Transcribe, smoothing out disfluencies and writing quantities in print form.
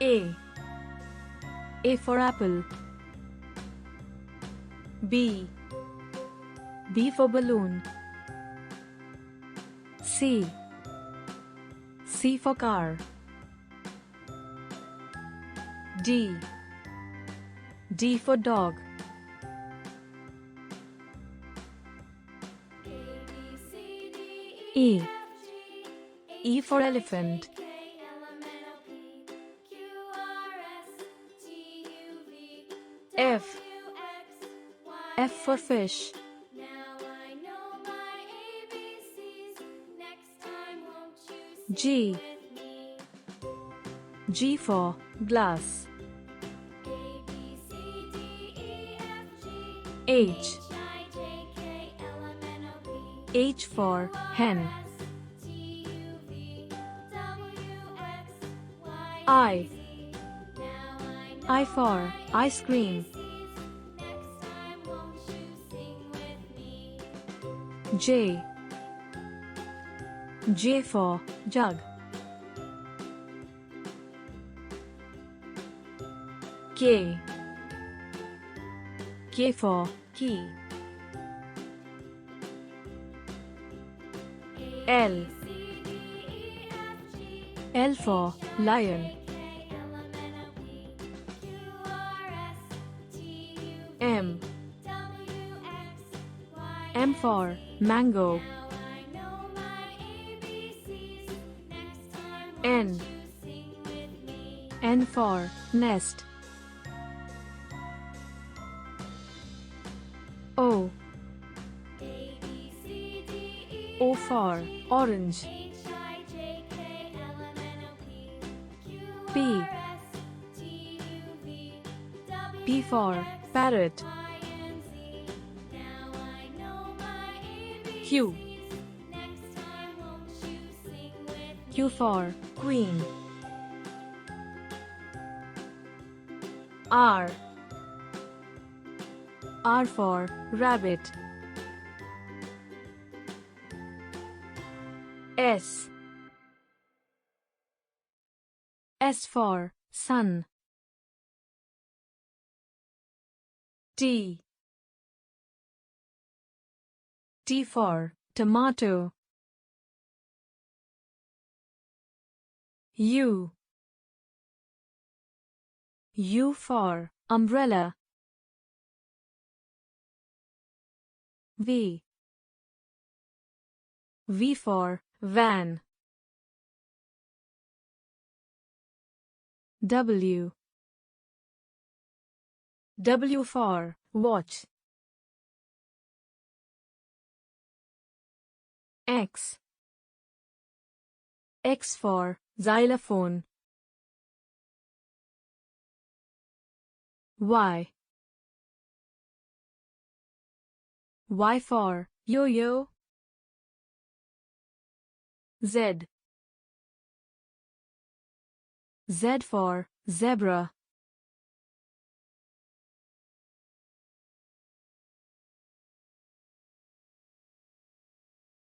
A. A for apple. B. B for balloon. C. C for car. D. D for dog. E. E for elephant. F. F for fish. G. G for glass. H. H for hen. I. I for ice cream. J. J for jug. K. K for key. L. L for lion. M. M for mango. N. N for nest. O. O for orange. P. P for parrot. Q. Q for queen. R. R for rabbit. S. S for sun. T. T for tomato. U. U for umbrella. V. V for van. W. W for watch. X. X for xylophone. Y. Y for yo-yo. Z. Z for zebra.